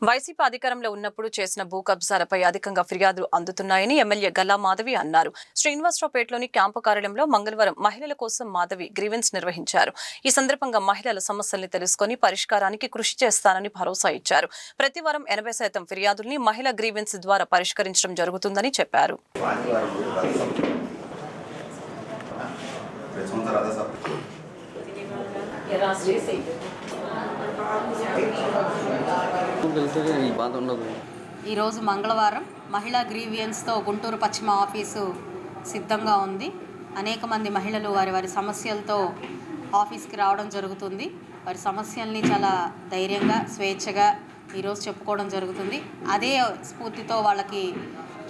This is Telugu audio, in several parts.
వైసీపీ అధికారంలో ఉన్నప్పుడు చేసిన భూ కబ్జాలపై అధికంగా ఫిర్యాదులు అందుతున్నాయని ఎమ్మెల్యే గల్లా మాధవి అన్నారు. శ్రీనివాసరావుపేటలోని క్యాంపు కార్యాలయంలో మంగళవారం మహిళల కోసం మాధవి గ్రీవెన్స్ నిర్వహించారు. ఈ సందర్భంగా మహిళల సమస్యల్ని తెలుసుకుని పరిష్కారానికి కృషి చేస్తానని భరోసా ఇచ్చారు. ప్రతి వారం 80% ఫిర్యాదుల్ని మహిళా గ్రీవెన్స్ ద్వారా పరిష్కరించడం జరుగుతుందని చెప్పారు. ఈరోజు మంగళవారం మహిళా గ్రీవియన్స్తో గుంటూరు పశ్చిమ ఆఫీసు సిద్ధంగా ఉంది. అనేక మంది మహిళలు వారి సమస్యలతో ఆఫీస్కి రావడం జరుగుతుంది. వారి సమస్యల్ని చాలా ధైర్యంగా స్వేచ్ఛగా ఈరోజు చెప్పుకోవడం జరుగుతుంది. అదే స్ఫూర్తితో వాళ్ళకి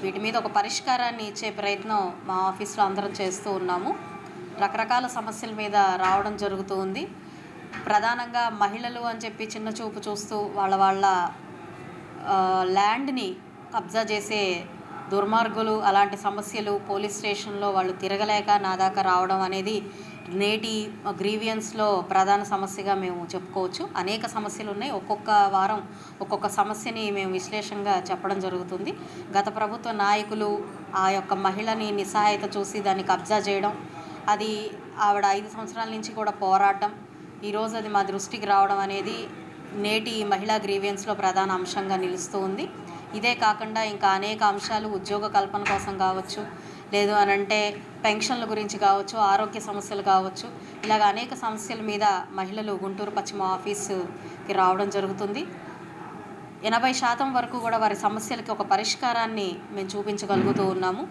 వీటి మీద ఒక పరిష్కారాన్ని ఇచ్చే ప్రయత్నం మా ఆఫీస్లో అందరం చేస్తూ ఉన్నాము. రకరకాల సమస్యల మీద రావడం జరుగుతూ ఉంది. ప్రధానంగా మహిళలు అని చెప్పి చిన్న చూపు చూస్తూ వాళ్ళ ల్యాండ్ని కబ్జా చేసే దుర్మార్గులు, అలాంటి సమస్యలు పోలీస్ స్టేషన్లో వాళ్ళు తిరగలేక నా దాకా రావడం అనేది నేటి గ్రీవియన్స్లో ప్రధాన సమస్యగా మేము చెప్పుకోవచ్చు. అనేక సమస్యలు ఉన్నాయి. ఒక్కొక్క వారం ఒక్కొక్క సమస్యని మేము విశ్లేషణగా చెప్పడం జరుగుతుంది. గత ప్రభుత్వ నాయకులు ఆ యొక్క మహిళని నిస్సహాయత చూసి దాన్ని కబ్జా చేయడం, అది ఆవిడ 5 సంవత్సరాల నుంచి కూడా పోరాటం, ఈరోజు అది మా దృష్టికి రావడం అనేది నేటి మహిళా గ్రీవియన్స్లో ప్రధాన అంశంగా నిలుస్తూ ఉంది. ఇదే కాకుండా ఇంకా అనేక అంశాలు ఉద్యోగ కల్పన కోసం కావచ్చు, లేదు అనంటే పెన్షన్ల గురించి కావచ్చు, ఆరోగ్య సమస్యలు కావచ్చు, ఇలాగ అనేక సమస్యల మీద మహిళలు గుంటూరు పశ్చిమ ఆఫీసుకి రావడం జరుగుతుంది. 80% వరకు కూడా వారి సమస్యలకి ఒక పరిష్కారాన్ని మేము చూపించగలుగుతూ ఉన్నాము.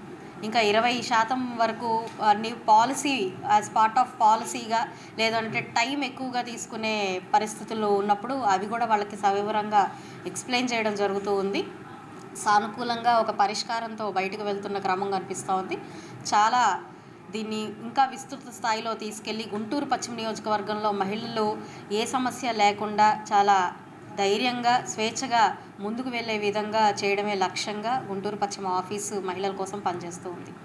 ఇంకా 20% వరకు అన్ని పాలసీ యాజ్ పార్ట్ ఆఫ్ పాలసీగా, లేదంటే టైం ఎక్కువగా తీసుకునే పరిస్థితులు ఉన్నప్పుడు అవి కూడా వాళ్ళకి సవివరంగా ఎక్స్ప్లెయిన్ చేయడం జరుగుతూ ఉంది. సానుకూలంగా ఒక పరిష్కారంతో బయటకు వెళ్తున్న క్రమం కనిపిస్తూ ఉంది. చాలా దీన్ని ఇంకా విస్తృత స్థాయిలో తీసుకెళ్ళి గుంటూరు పశ్చిమ నియోజకవర్గంలో మహిళలు ఏ సమస్య లేకుండా చాలా ధైర్యంగా స్వేచ్ఛగా ముందుకు వెళ్ళే విధంగా చేయడమే లక్ష్యంగా గుంటూరు పశ్చిమ ఆఫీసు మహిళల కోసం పనిచేస్తూ ఉంది.